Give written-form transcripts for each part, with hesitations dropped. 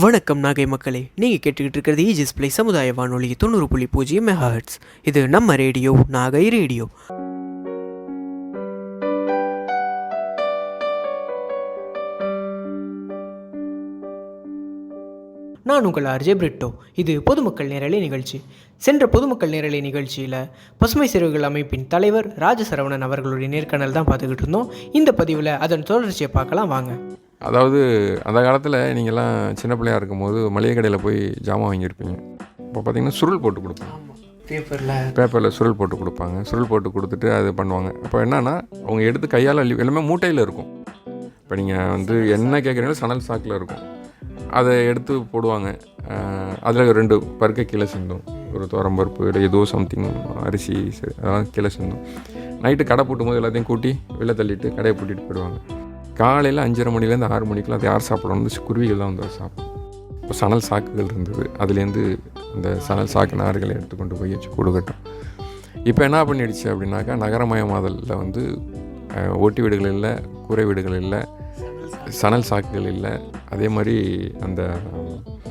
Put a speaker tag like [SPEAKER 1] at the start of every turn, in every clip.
[SPEAKER 1] வணக்கம் நாகை மக்களே, நீங்கள் கேட்டுக்கிட்டு இருக்கிறது ஈஜிஸ் பிளே சமுதாய வானொலி 90.0 மெகாஹெர்ட்ஸ். இது நம்ம ரேடியோ, நாகை ரேடியோ. நான் உங்கள் ஆர்ஜே பிரிட்டோ. இது பொதுமக்கள் நேரலை நிகழ்ச்சி. சென்ற பொதுமக்கள் நேரலை நிகழ்ச்சியில் பசுமை சிறுவர்கள் அமைப்பின் தலைவர் ராஜசரவணன் அவர்களுடைய நேர்காணல் தான் பார்த்துக்கிட்டு இருந்தோம். இந்த பதிவில் அதன் தொடர்ச்சியை பார்க்கலாம் வாங்க.
[SPEAKER 2] அதாவது அந்த காலத்தில் நீங்கள்லாம் சின்ன பிள்ளையாக இருக்கும்போது மளிகை கடையில் போய் ஜாமான் வாங்கியிருப்பீங்க. இப்போ பார்த்தீங்கன்னா சுருள் போட்டு கொடுப்பாங்க, பேப்பரில் சுருள் போட்டு கொடுப்பாங்க. சுருள் போட்டு கொடுத்துட்டு அது பண்ணுவாங்க. இப்போ என்னென்னா அவங்க எடுத்து கையால் எல்லாமே மூட்டையில் இருக்கும். இப்போ நீங்கள் என்ன கேட்குறீங்களோ சணல் சாக்கில் இருக்கும், அதை எடுத்து போடுவாங்க. அதில் 2 பருக்கை கீழே சிந்தும், ஒரு துவரம்பருப்பு இல்லை ஏதோ சம்திங் அரிசி அதெல்லாம் கீழே சிந்தும். நைட்டு கடை பூட்டும் போது எல்லாத்தையும் கூட்டி வெளில தள்ளிட்டு கடையை பூட்டிட்டு போயிடுவாங்க. காலையில் 5:30 மணிலேருந்து 6 மணிக்குள்ள அது யார் சாப்பிடணும்? குருவிகள் தான் சாப்பிடும். இப்போ சணல் சாக்குகள் இருந்தது, அதுலேருந்து இந்த சணல் சாக்கு நார்களை எடுத்து கொண்டு போய் வச்சு கொடுக்கட்டும். இப்போ என்ன பண்ணிடுச்சு அப்படின்னாக்கா, நகரமயமாதலில் ஓட்டு வீடுகள் இல்லை, கூரை வீடுகள் இல்லை, சணல் சாக்குகள் இல்லை. அதே மாதிரி அந்த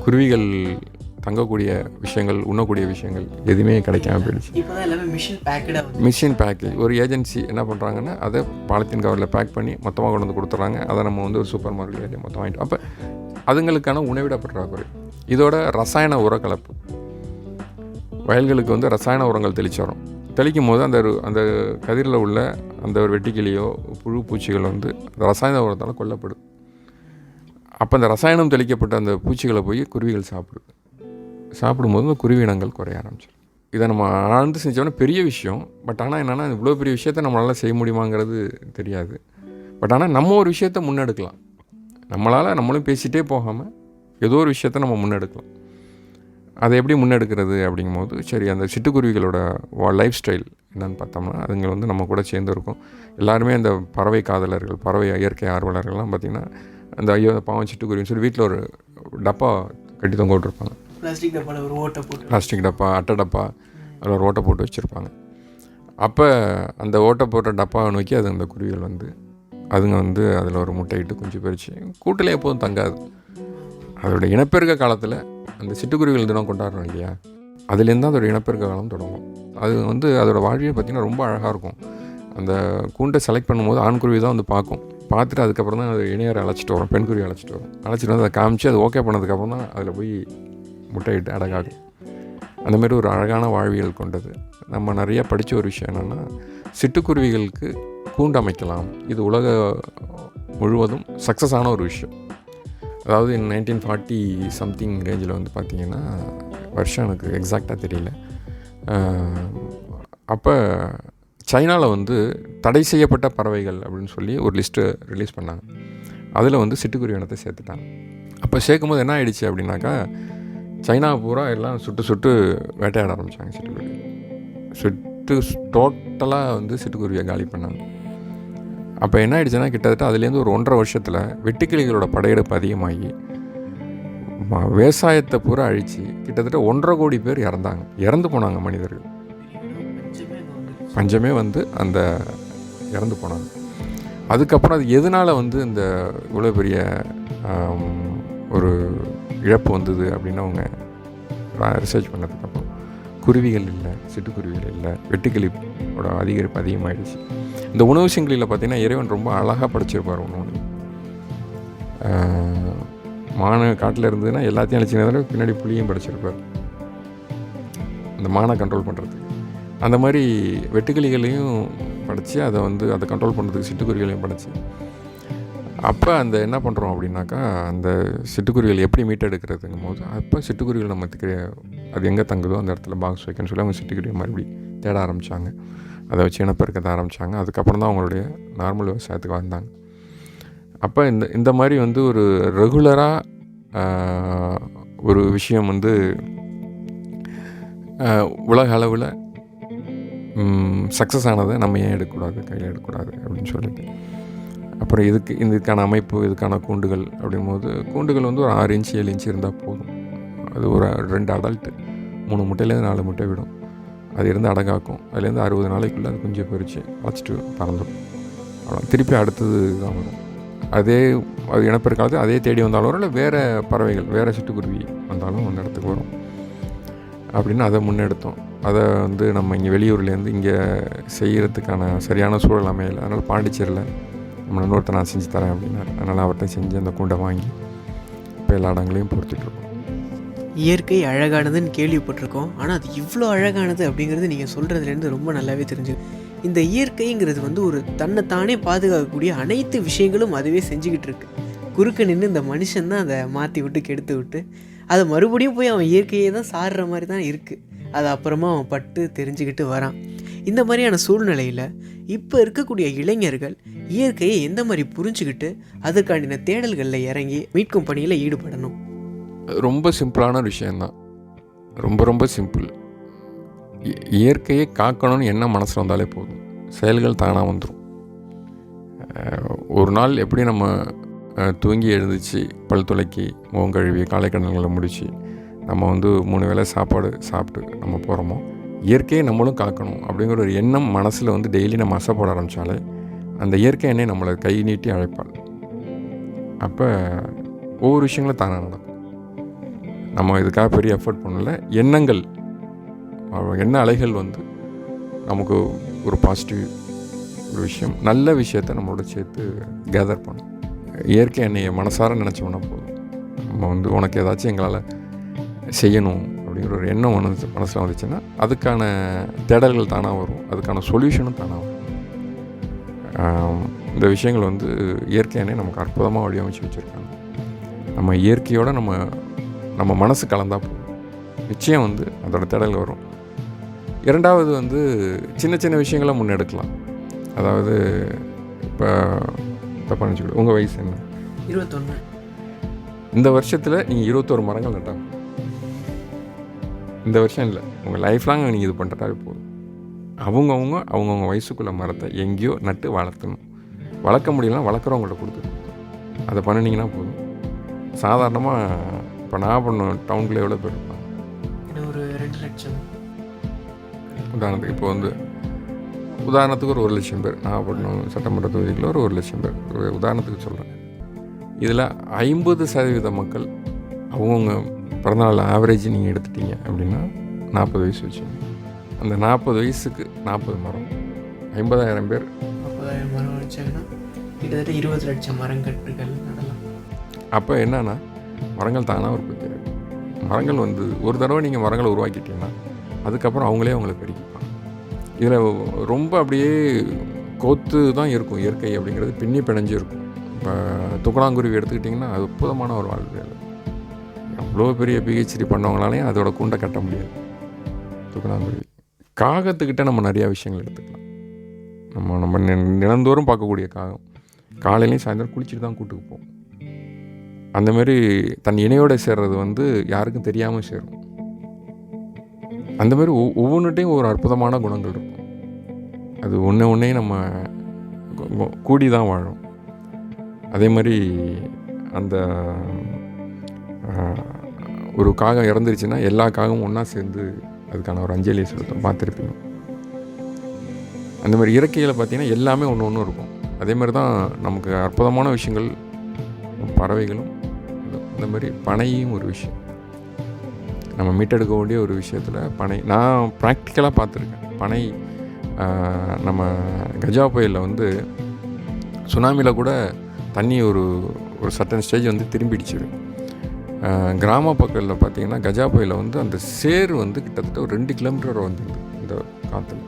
[SPEAKER 2] குருவிகள் தங்கக்கூடிய விஷயங்கள், உண்ணக்கூடிய விஷயங்கள் எதுவுமே கிடைக்காம போயிடுச்சு. மிஷின் பேக்கேஜ் ஒரு ஏஜென்சி என்ன பண்ணுறாங்கன்னா, அதை பாலித்தீன் கவரில் பேக் பண்ணி மொத்தமாக கொண்டு வந்து கொடுத்துட்றாங்க. அதை நம்ம ஒரு சூப்பர் மார்க்கெட்டில் மொத்தம் வாங்கிட்டோம். அப்போ அதுங்களுக்கான உணவிட பற்றாக்குறை. இதோட ரசாயன உரக்கலப்பு, வயல்களுக்கு ரசாயன உரங்கள் தெளிச்சிடும். தெளிக்கும் போது அந்த கதிரில் உள்ள அந்த ஒரு வெட்டிக்கிளியோ புழு பூச்சிகள் ரசாயன உரத்தால் கொல்லப்படுது. அப்போ அந்த ரசாயனம் தெளிக்கப்பட்ட அந்த பூச்சிகளை போய் குருவிகள் சாப்பிடும்போது அந்த குருவி இனங்கள் குறைய ஆரம்பிச்சிடும். இதை நம்ம ஆழ்ந்து செஞ்சோன்னா பெரிய விஷயம். பட் ஆனால் என்னென்னா, இவ்வளோ பெரிய விஷயத்த நம்மளால் செய்ய முடியுமாங்கிறது தெரியாது. பட் ஆனால் நம்ம ஒரு விஷயத்த முன்னெடுக்கலாம். நம்மளும் பேசிகிட்டே போகாமல் ஏதோ ஒரு விஷயத்த நம்ம முன்னெடுக்கலாம். அதை எப்படி முன்னெடுக்கிறது அப்படிங்கும்போது, சரி, அந்த சிட்டுக்குருவிகளோட லைஃப் ஸ்டைல் என்னென்னு பார்த்தோம்னா, அதுங்க நம்ம கூட சேர்ந்து இருக்கும். எல்லாருமே அந்த பறவை காதலர்கள், பறவை இயற்கை ஆர்வலர்கள்லாம் பார்த்திங்கன்னா, அந்த ஐயோ பாவம் சிட்டுக்குருவின்னு சொல்லி வீட்டில் ஒரு டப்பா கட்டி தொங்க விட்டுருப்பாங்க. பிளாஸ்டிக் டப்பா, அட்டை டப்பா, அதில் ஒரு ஓட்டை போட்டு வச்சுருப்பாங்க. அப்போ அந்த ஓட்டை போட்ட டப்பாவை நோக்கி அந்த குருவிகள் அதுங்க அதில் ஒரு முட்டையிட்டு குஞ்சு பறித்து கூட்டில் எப்போதும் தங்காது. அதோட இனப்பெருக்க காலத்தில் அந்த சிட்டுக்குருவிகள் தினம் கொண்டாடுறோம் இல்லையா, அதுலேருந்து அதோட இனப்பெருக்க காலம் தொடங்கும். அது அதோட வாழ்வியை பார்த்திங்கன்னா ரொம்ப அழகாக இருக்கும். அந்த கூண்டை செலக்ட் பண்ணும்போது ஆண்குருவி தான் பார்க்கும். பார்த்துட்டு அதுக்கப்புறம் தான் அது இணையரை அழைச்சிட்டு வரும், பெண்குருவி அழைச்சிட்டு வந்து அதை காமிச்சு அது ஓகே பண்ணதுக்கப்புறம் தான் அதில் போய் முட்டையிட்டு அழகாகும். அந்தமாரி ஒரு அழகான வாழ்வியல் கொண்டது. நம்ம நிறைய படித்த ஒரு விஷயம் என்னென்னா, சிட்டுக்குருவிகளுக்கு கூண்டு அமைக்கலாம். இது உலக முழுவதும் சக்ஸஸ் ஆன ஒரு விஷயம். அதாவது 1940 சம்திங் ரேஞ்சில் பார்த்திங்கன்னா, வருஷம் எனக்கு எக்ஸாக்டாக தெரியல. அப்போ சைனாவில் தடை செய்யப்பட்ட பறவைகள் அப்படின்னு சொல்லி ஒரு லிஸ்ட்டு ரிலீஸ் பண்ணாங்க. அதில் சிட்டுக்குருவி இனத்தை சேர்த்துட்டாங்க. அப்போ சேர்க்கும்போது என்ன ஆயிடுச்சு அப்படின்னாக்கா, சைனா பூரா எல்லாம் சுட்டு வேட்டையாட ஆரம்பித்தாங்க. டோட்டலாக சிட்டுக்குருவியை காலி பண்ணாங்க. அப்போ என்ன ஆயிடுச்சுன்னா, கிட்டத்தட்ட அதுலேருந்து ஒரு 1.5 வருஷத்தில் வெட்டுக்கிளிகளோட படையெடுப்பு அதிகமாகி விவசாயத்தை பூரா அழித்து கிட்டத்தட்ட 1.5 கோடி பேர் இறந்து போனாங்க. மனிதர்கள் பஞ்சமே அந்த இறந்து போனாங்க. அதுக்கப்புறம் அது எதனால் இந்த இவ்வளோ பெரிய ஒரு இழப்பு வந்தது அப்படின்னு அவங்க ரிசர்ச் பண்ணதுக்கப்புறம், குருவிகள் இல்லை, சிட்டுக்குருவிகள் இல்லை, வெட்டுக்கிளியோட அதிகரிப்பு அதிகமாகிடுச்சு. இந்த உணவு சங்கிலியில் பார்த்திங்கன்னா, இறைவன் ரொம்ப அழகாக படைச்சிருப்பார். மானை காட்டில் இருந்ததுன்னா எல்லாத்தையும் அழிச்சினதால பின்னாடி புளியும் படைச்சிருப்பார், அந்த மானை கண்ட்ரோல் பண்ணுறதுக்கு. அந்த மாதிரி வெட்டுக்கிளிகளையும் படைச்சி அதை கண்ட்ரோல் பண்ணுறதுக்கு சிட்டுக்குருவிகளையும் படைச்சி, அப்போ என்ன பண்ணுறோம் அப்படின்னாக்கா, அந்த சிட்டுக்குருவிகள் எப்படி மீட்டெடுக்கிறதுங்கும் போது, அப்போ சிட்டுக்குருவிகள் நமக்கு அது எங்கே தங்குதோ அந்த இடத்துல பாக்ஸ் வைக்கணும்னு சொல்லி அவங்க சிட்டுக்குருவி மறுபடி தேட ஆரம்பித்தாங்க. அதை வச்சு இனப்பெருக்கத்தை ஆரம்பித்தாங்க. அதுக்கப்புறம் தான் அவங்களுடைய நார்மல் விவசாயத்துக்கு வந்தாங்க. அப்போ இந்த மாதிரி ஒரு ரெகுலராக ஒரு விஷயம் உலக அளவில் சக்ஸஸ் ஆனதை நம்ம ஏன் எடுக்கக்கூடாது, கையில் எடுக்கக்கூடாது அப்படின்னு சொல்லிட்டு, அப்புறம் இதுக்கான அமைப்பு, இதுக்கான கூண்டுகள் அப்படிங்கும்போது, கூண்டுகள் ஒரு 6 இன்ச்சு 7 இன்ச்சு இருந்தால் போதும். அது ஒரு 2 அடல்ட்டு 3 முட்டையிலேருந்து 4 முட்டை விடும். அது இருந்து அடகாக்கும். அதுலேருந்து 60 நாளைக்குள்ளே அது குஞ்சு பறித்து வச்சுட்டு பறந்துடும். அவ்வளோ திருப்பி அடுத்தது தான் வரும். அதே அது இனப்பெருக்காது அதே தேடி வந்தாலும் வரும், இல்லை வேறு பறவைகள் வேறு சிட்டுக்குருவி வந்தாலும் அந்த இடத்துக்கு வரும் அப்படின்னு அதை முன்னெடுத்தோம். அதை வந்து நம்ம இங்கே வெளியூர்லேருந்து இங்கே செய்கிறதுக்கான சரியான சூழல் அமையலை. அதனால் பாண்டிச்சேரியில் நம்ம இன்னொருத்த நான் செஞ்சு தரேன் அப்படின்னாரு. அதனால் அவர்கிட்ட செஞ்சு அந்த கூண்டை வாங்கி இப்போ எல்லா இடங்களையும் பொறுத்துட்ருக்கோம்.
[SPEAKER 1] இயற்கை அழகானதுன்னு கேள்விப்பட்டிருக்கோம், ஆனால் அது இவ்வளோ அழகானது அப்படிங்கிறது நீங்கள் சொல்கிறதுலேருந்து ரொம்ப நல்லாவே தெரிஞ்சு. இந்த இயற்கைங்கிறது வந்து ஒரு தன்னைத்தானே பாதுகாக்கக்கூடிய அனைத்து விஷயங்களும் அதுவே செஞ்சுக்கிட்டு இருக்கு. குறுக்க நின்று இந்த மனுஷன் தான் அதை மாற்றி விட்டு கெடுத்து விட்டு அதை மறுபடியும் போய் அவன் இயற்கையை தான் சாடுற மாதிரி தான் இருக்குது. அதை அப்புறமா அவன் பட்டு தெரிஞ்சுக்கிட்டு வரான். இந்த மாதிரியான சூழ்நிலையில் இப்போ இருக்கக்கூடிய இளைஞர்கள் இயற்கையை எந்த மாதிரி புரிஞ்சுக்கிட்டு அதுக்காண்டின தேடல்களில் இறங்கி மீட்கும் பணியில் ஈடுபடணும்?
[SPEAKER 2] ரொம்ப சிம்பிளான விஷயந்தான், ரொம்ப ரொம்ப சிம்பிள். இயற்கையை காக்கணும்னு என்ன மனசில் வந்தாலே போதும், செயல்கள் தானாக வந்துடும். ஒரு நாள் எப்படி நம்ம தூங்கி எழுந்துச்சு பல் துளக்கி முகம் கழுவி காலை கடன்களை முடித்து நம்ம வந்து 3 வேளை சாப்பாடு சாப்பிட்டு நம்ம போகிறோமோ, இயற்கையை நம்மளும் காக்கணும் அப்படிங்கிற ஒரு எண்ணம் மனசில் வந்து டெய்லி நம்ம அசைப்பட ஆரம்பித்தாலே அந்த இயற்கை எண்ணெய் நம்மளை கை நீட்டி அழைப்பாள். அப்போ ஒவ்வொரு விஷயங்களும் தானாக நடக்கும். நம்ம இதுக்காக பெரிய எஃபர்ட் பண்ணல, எண்ணங்கள் எண்ண அலைகள் வந்து நமக்கு ஒரு பாசிட்டிவ் ஒரு விஷயம், நல்ல விஷயத்தை நம்மளோட சேர்த்து கேதர் பண்ணும். இயற்கை எண்ணெயை மனசார நினச்சோம்னா போதும். நம்ம வந்து உனக்கு ஏதாச்சும் எங்களால் செய்யணும் அப்படிங்கிற ஒரு எண்ணம் மனசில் வந்துச்சுன்னா அதுக்கான தேடல்கள் தானாக வரும், அதுக்கான சொல்யூஷனும் தானாக வரும். இந்த விஷயங்கள் வந்து இயற்கை எண்ணெய் நமக்கு அற்புதமாக வடிவமைச்சு வச்சுருக்காங்க. நம்ம இயற்கையோடு நம்ம மனசு கலந்தால் போதும், நிச்சயம் வந்து அதோட தேடல் வரும். இரண்டாவது வந்து சின்ன சின்ன விஷயங்களை முன்னெடுக்கலாம். அதாவது இப்போ தப்பாக நினச்சிக்கிட்டு உங்கள் வயசு என்ன?
[SPEAKER 1] 21.
[SPEAKER 2] இந்த வருஷத்தில் நீங்கள் 21 மரங்கள் நட்டாங்க. இந்த வருஷம் இல்லை, உங்கள் லைஃப் லாங் நீங்கள் இது பண்ணுறதாவே போதும். அவங்கவுங்க வயசுக்குள்ள மரத்தை எங்கேயோ நட்டு வளர்த்தணும். வளர்க்க முடியலன்னா வளர்க்குறவங்கள்ட்ட கொடுத்துருக்கணும். அதை பண்ணினீங்கன்னா போதும். சாதாரணமாக இப்போ நான் பண்ண டவுனில் எவ்வளோ பேர் இருப்பாங்க?
[SPEAKER 1] ஒரு 2 லட்சம்.
[SPEAKER 2] உதாரணத்துக்கு இப்போ வந்து உதாரணத்துக்கு ஒரு 1 லட்சம் பேர் நாகப்பட்டினம் சட்டமன்ற தொகுதியில் ஒரு 1 லட்சம் பேர் உதாரணத்துக்கு சொல்கிறேன். இதில் 50% மக்கள் அவங்கவுங்க பிறந்தநாள் ஆவரேஜ் நீங்கள் எடுத்துட்டீங்க அப்படின்னா 40 வயசு வச்சுங்க. அந்த 40 வயசுக்கு 40 மரம், 50,000 பேர்
[SPEAKER 1] 40,000 மரம் வச்சாங்கன்னா கிட்டத்தட்ட 20 லட்சம் மரங்கன்றுகள் நடலாம்.
[SPEAKER 2] அப்போ என்னன்னா மரங்கள் தானாக உற்பத்தி ஆகும். மரங்கள் வந்து ஒரு தடவை நீங்கள் மரங்களை உருவாக்கிட்டீங்கன்னா அதுக்கப்புறம் அவங்களே அவங்களை பெருக்கிப்பாங்க. இதில் ரொம்ப அப்படியே கோத்து தான் இருக்கும் இயற்கை அப்படிங்கிறது, பின்னி பிணைஞ்சு இருக்கும். இப்போ துக்கணாங்குருவி எடுத்துக்கிட்டிங்கன்னா அது அற்புதமான ஒரு வாழ்வியல். எவ்வளோ பெரிய பிஹெச்டி பண்ணவங்களாலையும் அதோட கூண்டை கட்ட முடியாது துக்கணாங்குருவி. காகத்துக்கிட்ட நம்ம நிறையா விஷயங்கள் எடுத்துக்கலாம். நம்ம நிலந்தோறும் பார்க்கக்கூடிய காகம் காலையிலையும் சாயந்தரம் குளிச்சுட்டு தான் கூட்டுக்கு போகும். அந்தமாரி தன் இணையோடு சேர்றது வந்து யாருக்கும் தெரியாமல் சேரும். அந்தமாரி ஒவ்வொன்றுட்டையும் ஒரு அற்புதமான குணங்கள் இருக்கும். அது ஒன்றையும் நம்ம கூடி தான் வாழும். அதே மாதிரி அந்த ஒரு காகம் இறந்துருச்சுன்னா எல்லா காகமும் ஒன்றா சேர்ந்து அதுக்கான ஒரு அஞ்சலியை செலுத்தும், பார்த்துருப்பீங்க. அந்த மாதிரி இயற்கையில் பார்த்திங்கன்னா எல்லாமே ஒன்று இருக்கும். அதே மாதிரி தான் நமக்கு அற்புதமான விஷயங்கள் பறவைகளும். இந்த மாதிரி பனையும் ஒரு விஷயம், நம்ம மீட்டெடுக்க வேண்டிய ஒரு விஷயத்தில் பனை. நான் ப்ராக்டிக்கலாக பார்த்துருக்கேன். பனை நம்ம கஜா புயலில் வந்து சுனாமியில் கூட தண்ணி ஒரு சர்டன் ஸ்டேஜ் வந்து திரும்பிடுச்சு. கிராம பக்கத்தில் பார்த்திங்கன்னா கஜா புயலில் வந்து அந்த சேர் வந்து கிட்டத்தட்ட ஒரு 2 கிலோமீட்டர் வந்துடுது. இந்த காற்றுல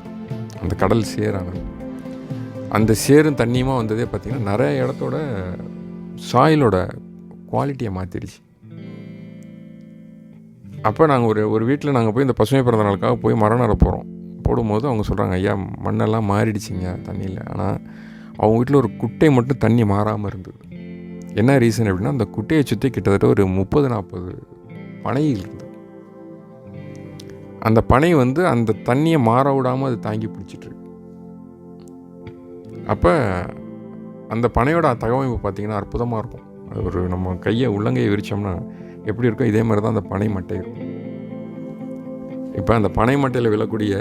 [SPEAKER 2] அந்த கடல் சேரானது, அந்த சேரும் தண்ணியுமா வந்ததே பார்த்திங்கன்னா நிறைய இடத்தோட சாயிலோட குவாலிட்டியை மாற்றிடுச்சு. அப்போ நாங்கள் ஒரு வீட்டில் நாங்கள் போய் இந்த பசுமை பிறந்த நாளுக்காக போய் மரம் நட போடும்போது அவங்க சொல்கிறாங்க, ஐயா மண்ணெல்லாம் மாறிடுச்சிங்க தண்ணியில். ஆனால் அவங்க வீட்டில் ஒரு குட்டை மட்டும் தண்ணி மாறாமல் இருந்தது. என்ன ரீசன் அப்படின்னா அந்த குட்டையை சுற்றி கிட்டத்தட்ட ஒரு 30-40 பனை இருந்தது. அந்த பனை வந்து அந்த தண்ணியை மாற விடாமல் அது தாங்கி பிடிச்சிட்ருக்கு. அப்போ அந்த பனையோட தகவமைப்பு பார்த்திங்கன்னா அற்புதமாக இருக்கும். அது ஒரு நம்ம உள்ளங்கையை விரிச்சோம்னா எப்படி இருக்கும், இதே மாதிரி தான் அந்த பனை மட்டை இருக்கும். இப்போ அந்த பனை மட்டையில் விழக்கூடிய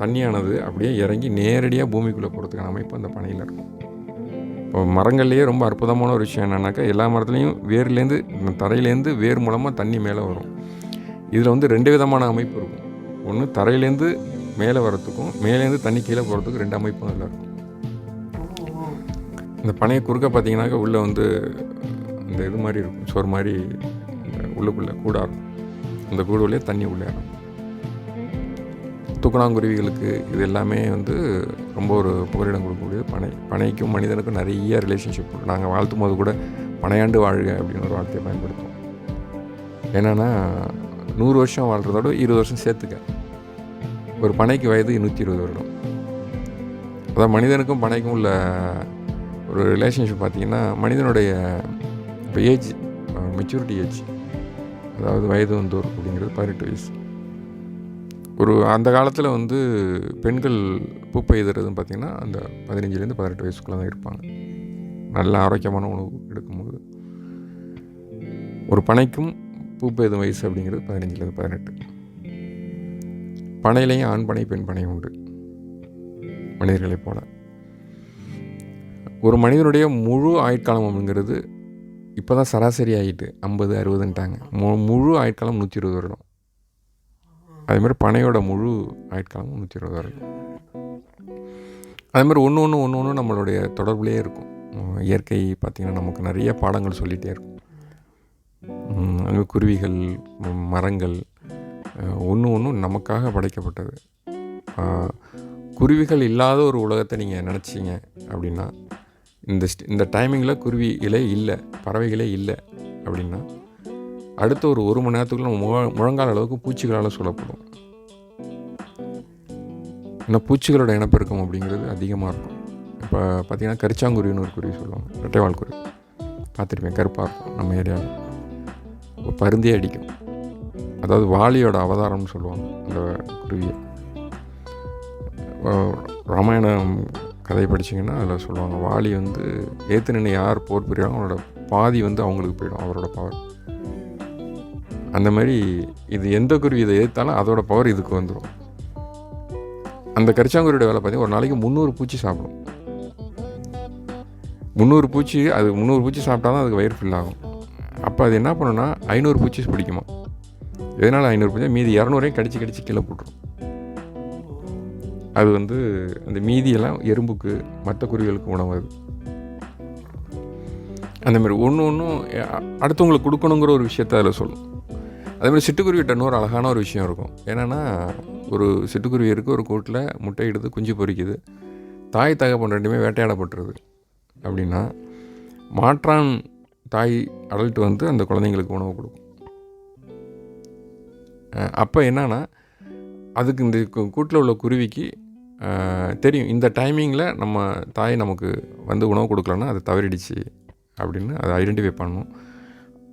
[SPEAKER 2] தண்ணியானது அப்படியே இறங்கி நேரடியாக பூமிக்குள்ளே போகிறதுக்கான அமைப்பு அந்த பனையில் இருக்கும். இப்போ மரங்கள்லேயே ரொம்ப அற்புதமான ஒரு விஷயம் என்னென்னாக்கா, எல்லா மரத்துலேயும் வேர்லேருந்து தரையிலேருந்து வேர் மூலமாக தண்ணி மேலே வரும். இதில் வந்து 2 விதமான அமைப்பு இருக்கும். ஒன்று தரையிலேருந்து மேலே வரத்துக்கும், மேலேருந்து தண்ணி கீழே போகிறதுக்கும் 2 அமைப்பும் அதில் இருக்கும். இந்த பனையை குறுக்க பார்த்தீங்கன்னாக்கா உள்ளே வந்து இந்த இது மாதிரி இருக்கும், சோறு மாதிரி உள்ளுக்குள்ளே கூடாக இருக்கும். அந்த கூடு வழியே தண்ணி உள்ளே இருக்கும். தூக்கணாங்குருவிகளுக்கு இது எல்லாமே வந்து ரொம்ப ஒரு புகலிடம் கொடுக்கக்கூடியது. பனைக்கும் மனிதனுக்கும் நிறைய ரிலேஷன்ஷிப் இருக்குது. நாங்கள் வாழ்த்தும் போது கூட பனையாண்டு வாழ்க அப்படின்னு ஒரு வார்த்தையை பயன்படுத்துவோம். என்னென்னா 100 வருஷம் வாழ்கிறதோட 20 வருஷம் சேர்த்துக்க. ஒரு பனைக்கு வயது 120 வருடம். அதான் மனிதனுக்கும் பனைக்கும் உள்ள ஒரு ரிலேஷன்ஷிப் பார்த்திங்கன்னா, மனிதனுடைய இப்போ ஏஜ், மெச்சூரிட்டி ஏஜ், அதாவது வயது வந்தோர் அப்படிங்கிறது 18 வயசு. அந்த காலத்தில் வந்து பெண்கள் பூப்பெய்துறதுன்னு பார்த்திங்கன்னா அந்த 15லேருந்து 18 வயசுக்குள்ளே தான் இருப்பாங்க. நல்ல ஆரோக்கியமான உணவு எடுக்கும்போது. ஒரு பனைக்கும் பூப்பெய்தும் வயசு அப்படிங்கிறது 15லேருந்து 18. பனையிலையும் ஆண் பனை பெண் பனை உண்டு மனிதர்களை போல. ஒரு மனிதனுடைய முழு ஆயுட்காலம் அப்படிங்கிறது இப்போ தான் சராசரி ஆகிட்டு 50-60ன்ட்டாங்க. முழு ஆயுட்காலம் 120 வருடம். அதேமாதிரி பனையோட முழு ஆயுட்காலமும் 120 வருடம். அதேமாதிரி ஒன்று நம்மளுடைய தொடர்புலேயே இருக்கும். இயற்கை பார்த்திங்கன்னா நமக்கு நிறைய பாடங்கள் சொல்லிகிட்டே இருக்கும். அதுமாதிரி குருவிகள், மரங்கள் ஒன்று நமக்காக படைக்கப்பட்டது. குருவிகள் இல்லாத ஒரு உலகத்தை நீங்கள் நினச்சிங்க அப்படின்னா, இந்த டைமிங்கில் குருவிகளே இல்லை, பறவைகளே இல்லை அப்படின்னா, அடுத்த ஒரு மணி நேரத்துக்குள்ள நம்ம முழங்கால அளவுக்கு பூச்சிகளால் சூழப்படும். ஏன்னா பூச்சிகளோட இனப்பெருக்கம் அப்படிங்கிறது அதிகமாக இருக்கும். இப்போ பார்த்திங்கன்னா கரிச்சாங்குருவின்னு ஒரு குருவி சொல்லுவாங்க, ரெட்டைவால் குருவி பார்த்துருப்பேன், கருப்பாக இருக்கும் நம்ம ஏரியாவில். இப்போ பருந்தே அடிக்கும். அதாவது வாலியோட அவதாரம்னு சொல்லுவாங்க அந்த குருவியை. ராமாயணம் கதை படிச்சிங்கன்னா அதில் சொல்லுவாங்க, வாலி வந்து ஏற்று நின்று யார் போர் புரியாங்க அவனோட பாதி வந்து அவங்களுக்கு போயிடும், அவரோட பவர். அந்த மாதிரி இது எந்த குருவி இதை ஏற்றாலும் அதோட பவர் இதுக்கு வந்துடும். அந்த கரிச்சாங்குருவியோட வேலை பார்த்தீங்கன்னா ஒரு நாளைக்கு 300 பூச்சி சாப்பிடும். 300 பூச்சி சாப்பிட்டா தான் அதுக்கு வயிறு ஃபில் ஆகும். அப்போ அது என்ன பண்ணுன்னா 500 பூச்சி பிடிக்குமா. எதனால் 500 பூச்சி, மீதி 200 கடிச்சு கீழே போட்டுரும். அது வந்து அந்த மீதியெல்லாம் எறும்புக்கு, மற்ற குருவிகளுக்கு உணவு. அது அந்தமாதிரி ஒன்றும் அடுத்தவங்களுக்கு கொடுக்கணுங்கிற ஒரு விஷயத்த அதில் சொல்லும். அதேமாதிரி சிட்டுக்குருவிட்ட இன்னொரு அழகான ஒரு விஷயம் இருக்கும். என்னென்னா, ஒரு சிட்டுக்குருவி இருக்குது, ஒரு கூட்டில் முட்டையிடுது, குஞ்சு பொரிக்குது. தாய் தகப்பன் ரெண்டுமே வேட்டையாடப்பட்டுருது. அப்படின்னா மாற்றான் தாய் அடல்ட்டு வந்து அந்த குழந்தைங்களுக்கு உணவு கொடுக்கும். அப்போ என்னன்னா, அதுக்கு இந்த கூட்டில் உள்ள குருவிக்கு தெரியும், இந்த டைமிங்கில் நம்ம தாய் நமக்கு வந்து உணவு கொடுக்கலன்னா அது தவறிடுச்சு அப்படின்னு அதை ஐடென்டிஃபை பண்ணணும்.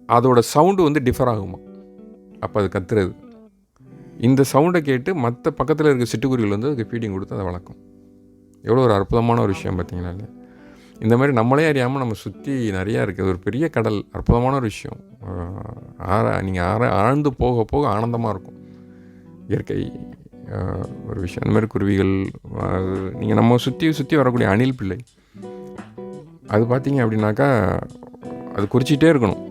[SPEAKER 2] அதோட சவுண்டு வந்து டிஃபர் ஆகுமா. அப்போ அது கத்துறது. இந்த சவுண்டை கேட்டு மற்ற பக்கத்தில் இருக்க சிட்டுக்குருவிகள் வந்து அதுக்கு ஃபீடிங் கொடுத்து அதை வளர்க்கும். எவ்வளோ ஒரு அற்புதமான ஒரு விஷயம் பார்த்தீங்களா இல்லையா. இந்த மாதிரி நம்மளே அறியாமல் நம்ம சுற்றி நிறையா இருக்குது. ஒரு பெரிய கடல், அற்புதமான ஒரு விஷயம். நீங்கள் ஆழ்ந்து போக போக ஆனந்தமாக இருக்கும் இயற்கை ஒரு விஷயம். அந்த மாதிரி குருவிகள், நீங்கள் நம்ம சுற்றி வரக்கூடிய அணில் பிள்ளை, அது பார்த்தீங்க அப்படின்னாக்கா அது குறிச்சிக்கிட்டே இருக்கணும்.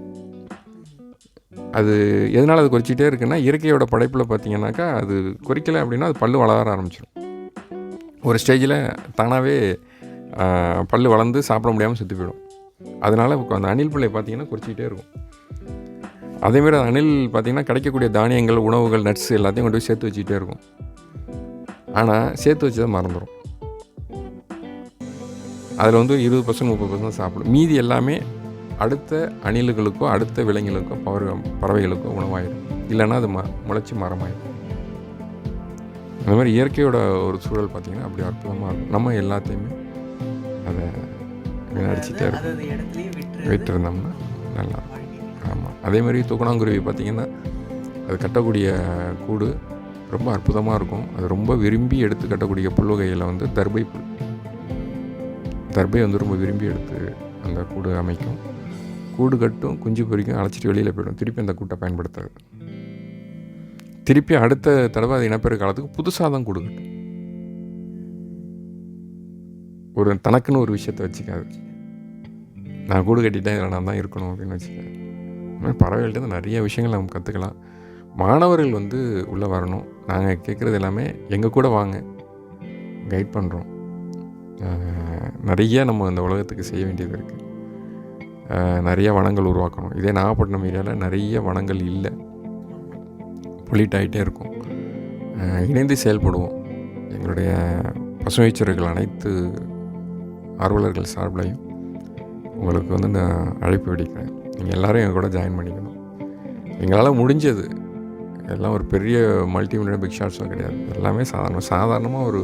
[SPEAKER 2] அது எதனால் அது குறிச்சிக்கிட்டே இருக்குன்னா, இயற்கையோட படைப்பில் பார்த்தீங்கன்னாக்கா அது குறிக்கலை அப்படின்னா அது பல்லு வளர ஆரம்பிச்சிடும். ஒரு ஸ்டேஜில் தானாகவே பல்லு வளர்ந்து சாப்பிட முடியாமல் செத்து போயிடும். அதனால் அந்த அணில் பிள்ளை பார்த்திங்கன்னா குறிச்சிக்கிட்டே இருக்கும். அதேமாரி அந்த அணில் பார்த்திங்கன்னா கிடைக்கக்கூடிய தானியங்கள், உணவுகள், நட்ஸ் எல்லாத்தையும் கொண்டு போய் சேர்த்து வச்சுக்கிட்டே இருக்கும். ஆனால் சேர்த்து வச்சு தான் மறந்துடும். அதில் வந்து 20% 30% சாப்பிடும். மீதி எல்லாமே அடுத்த அணில்களுக்கோ அடுத்த விலங்குகளுக்கோ பறவைகளுக்கோ உணவாயிடும். இல்லைன்னா அது முளைச்சி மரமாயிடும். அந்த மாதிரி இயற்கையோட ஒரு சூழல் பார்த்திங்கன்னா அப்படி அற்புதமாக இருக்கும். நம்ம எல்லாத்தையுமே அதை வீணடிச்சிட்டே இருக்கும். விட்டுருந்தோம்னா நல்லா இருக்கும். ஆமாம். அதே மாதிரி தூக்கணாங்குருவி பார்த்திங்கன்னா அது கட்டக்கூடிய கூடு ரொம்ப அற்புதமாக இருக்கும். அது ரொம்ப விரும்பி எடுத்து கட்டக்கூடிய புல்வகையில் வந்து தர்பை புல். தர்பை வந்து ரொம்ப விரும்பி எடுத்து அந்த கூடு அமைக்கும். கூடு கட்டும், குஞ்சு பொரிக்கும், அழைச்சிட்டு வெளியில் போயிடும். திருப்பி அந்த கூட்டை பயன்படுத்தாது. திருப்பி அடுத்த தடவை அது இனப்பெருக்க காலத்துக்கு புதுசாக தான் கூடு கட்டும். ஒரு தனக்குன்னு ஒரு விஷயத்தை வச்சுக்காது. நான் கூடு கட்டிட்டேன், இதில் நான் தான் இருக்கணும் அப்படின்னு வச்சுக்கேன். இந்த மாதிரி பறவைகள்கிட்ட நிறைய விஷயங்கள் நம்ம கற்றுக்கலாம். மாணவர்கள் வந்து உள்ளே வரணும். நாங்கள் கேட்குறது எல்லாமே எங்கள் கூட வாங்க, கைட் பண்ணுறோம். நிறைய நம்ம இந்த உலகத்துக்கு செய்ய வேண்டியது இருக்குது. நிறைய வனங்கள் உருவாக்கணும். இதே நாகப்பட்டினம் ஏரியாவில் நிறைய வனங்கள் இல்லை, பொலிட் ஆகிட்டே இருக்கும். இணைந்து செயல்படுவோம். எங்களுடைய பசுமைச்சர்கள் அனைத்து ஆர்வலர்கள் சார்பிலையும் உங்களுக்கு வந்து நான் அழைப்பு விடுக்கிறேன். நீங்கள் எல்லோரும் எங்கள் கூட ஜாயின் பண்ணிக்கணும். எங்களால் முடிஞ்சது எல்லாம் ஒரு பெரிய மல்டி மில்லியன் பிக் ஷாட்ஸும் கிடையாது. எல்லாமே சாதாரணமாக ஒரு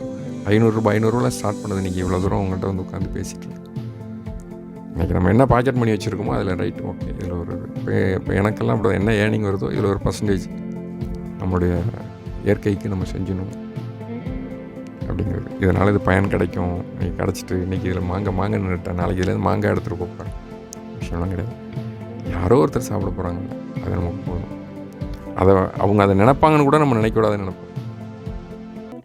[SPEAKER 2] 500 ஸ்டார்ட் பண்ணது. இன்றைக்கி இவ்வளோ தூரம் உங்கள்கிட்ட வந்து உட்காந்து பேசிகிட்டு இன்றைக்கி நம்ம என்ன பாக்கெட் மணி வச்சுருக்கோமோ அதில் ரைட், ஓகே, இதில் ஒரு இப்போ எனக்கெல்லாம் அப்படி என்ன ஏர்னிங் வருதோ இதில் ஒரு பர்சன்டேஜ் நம்மளுடைய இயற்கைக்கு நம்ம செஞ்சிடணும் அப்படிங்கிறது. இதனால் இது பயன் கிடைக்கும். இன்றைக்கி கிடச்சிட்டு இன்றைக்கி இதில் மாங்காய் நின்றுட்டேன், நாளைக்கு இதுலேருந்து மாங்காய் எடுத்துகிட்டு போகிறேன் விஷயம்லாம் கிடையாது. யாரோ ஒருத்தர் சாப்பிட போகிறாங்க, அது நமக்கு போதும். அவங்க அதை நினைப்பாங்கன்னு கூட நம்ம நினைக்கக்கூடாதுன்னு நினைப்போம்.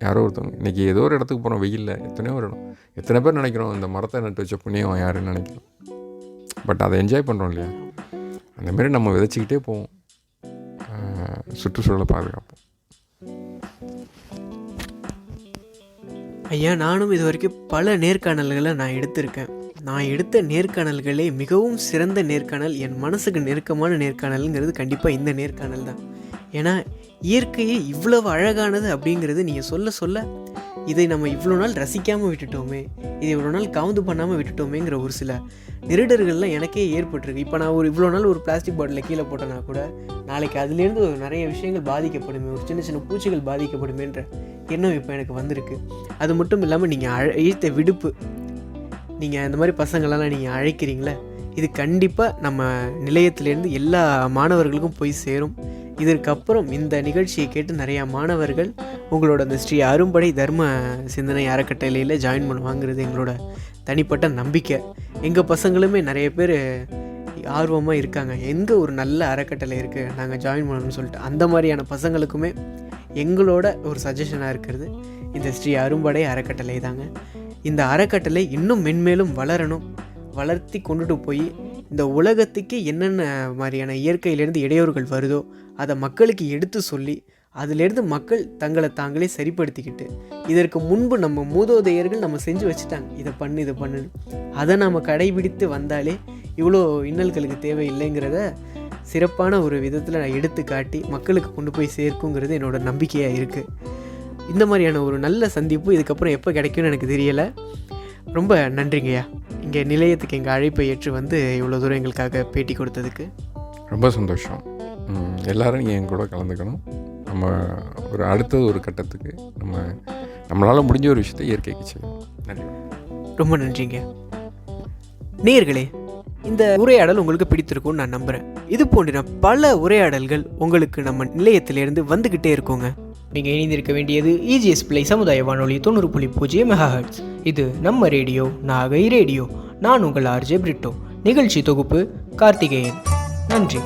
[SPEAKER 2] யாரோ ஒருத்தவங்க இன்றைக்கி ஏதோ ஒரு இடத்துக்கு போகிறோம், வெயிலில் எத்தனையோ ஒரு இடம், எத்தனை பேர் நினைக்கிறோம் இந்த மரத்தை நட்டு வச்ச புண்ணியம் யாருன்னு நினைக்கிறோம். பட் அதை என்ஜாய் பண்ணுறோம் இல்லையா? அந்தமாரி நம்ம விதைச்சிக்கிட்டே போவோம், சுற்றுச்சூழலை பாதுகாப்போம்.
[SPEAKER 1] ஐயா, நானும் இது வரைக்கும் பல நேர்காணல்களை நான் எடுத்திருக்கேன். நான் எடுத்த நேர்காணல்களே மிகவும் சிறந்த நேர்காணல், என் மனசுக்கு நெருக்கமான நேர்காணல்ங்கிறது கண்டிப்பாக இந்த நேர்காணல் தான். ஏன்னா இயற்கையே இவ்வளவு அழகானது அப்படிங்கிறது நீங்கள் சொல்ல இதை நம்ம இவ்வளோ நாள் ரசிக்காமல் விட்டுட்டோமே, இதை இவ்வளோ நாள் கவுந்து பண்ணாமல் விட்டுட்டோமேங்கிற ஒரு சில நெருடர்கள்லாம் எனக்கே ஏற்பட்டிருக்கு. இப்போ நான் இவ்வளோ நாள் ஒரு பிளாஸ்டிக் பாட்டிலை கீழே போட்டேன்னா கூட நாளைக்கு அதுலேருந்து நிறைய விஷயங்கள் பாதிக்கப்படுமே, ஒரு சின்ன பூச்சிகள் பாதிக்கப்படுமேன்ற எண்ணம் இப்போ எனக்கு வந்திருக்கு. அது மட்டும் இல்லாமல் நீங்கள் அழைத்த விடுப்பு, நீங்கள் அந்த மாதிரி பசங்களெல்லாம் நீங்கள் அழைக்கிறீங்களே, இது கண்டிப்பாக நம்ம நிலையத்திலேருந்து எல்லா மாணவர்களுக்கும் போய் சேரும். இதற்கப்புறம் இந்த நிகழ்ச்சியை கேட்டு நிறையா மாணவர்கள் உங்களோட அந்த ஸ்ரீ அரும்படை தர்ம சிந்தனை அறக்கட்டளையில் ஜாயின் பண்ணுவாங்கிறது எங்களோட தனிப்பட்ட நம்பிக்கை. எங்கள் பசங்களுமே நிறைய பேர் ஆர்வமாக இருக்காங்க, எங்கே ஒரு நல்ல அறக்கட்டளை இருக்குது நாங்கள் ஜாயின் பண்ணணும்னு சொல்லிட்டு. அந்த மாதிரியான பசங்களுக்குமே எங்களோட ஒரு சஜஷனாக இருக்கிறது இந்த ஸ்ரீ அரும்படை அறக்கட்டளை தாங்க. இந்த அறக்கட்டளை இன்னும் மென்மேலும் வளரணும், வளர்த்தி கொண்டுட்டு போய் இந்த உலகத்துக்கு என்னென்ன மாதிரியான இயற்கையிலேருந்து இடையூறுகள் வருதோ அதை மக்களுக்கு எடுத்து சொல்லி அதிலேருந்து மக்கள் தங்களை தாங்களே சரிப்படுத்திக்கிட்டு, இதற்கு முன்பு நம்ம மூதோதையர்கள் நம்ம செஞ்சு வச்சுட்டாங்க, இதை பண்ணுன்னு, அதை நாம் கடைபிடித்து வந்தாலே இவ்வளோ இன்னல்களுக்கு தேவையில்லைங்கிறத சிறப்பான ஒரு விதத்தில் நான் எடுத்து காட்டி மக்களுக்கு கொண்டு போய் சேர்க்குங்கிறது என்னோட நம்பிக்கையாக இருக்குது. இந்த மாதிரியான ஒரு நல்ல சந்திப்பு இதுக்கப்புறம் எப்போ கிடைக்கும்னு எனக்கு தெரியலை. ரொம்ப நன்றிங்கய்யா, இங்கே நிலையத்துக்கு எங்கள் அழைப்பை ஏற்று வந்து இவ்வளோ தூரம் எங்களுக்காக பேட்டி கொடுத்ததுக்கு.
[SPEAKER 2] ரொம்ப சந்தோஷம். எல்லோரும் நீங்கள் என் கூட கலந்துக்கணும். நம்ம ஒரு அடுத்தது ஒரு கட்டத்துக்கு நம்மளால் முடிஞ்ச ஒரு விஷயத்தை இயற்கைக்கு செய்யணும். நன்றி.
[SPEAKER 1] ரொம்ப நன்றிங்க. நேயர்களே, இந்த உரையாடல் உங்களுக்கு பிடித்திருக்கும்னு நான் நம்புகிறேன். இது போன்ற பல உரையாடல்கள் உங்களுக்கு நம்ம நிலையத்திலேருந்து வந்துக்கிட்டே இருக்குங்க. நீங்கள் இணைந்திருக்க வேண்டியது இஜிஎஸ் பிள்ளை சமுதாய வானொலி 90.0 மெகாஹெர்ட்ஸ். இது நம்ம ரேடியோ, நாகை ரேடியோ. நான் உங்கள் ஆர்ஜே பிரிட்டோ. நிகழ்ச்சி தொகுப்பு கார்த்திகேயன். நன்றி.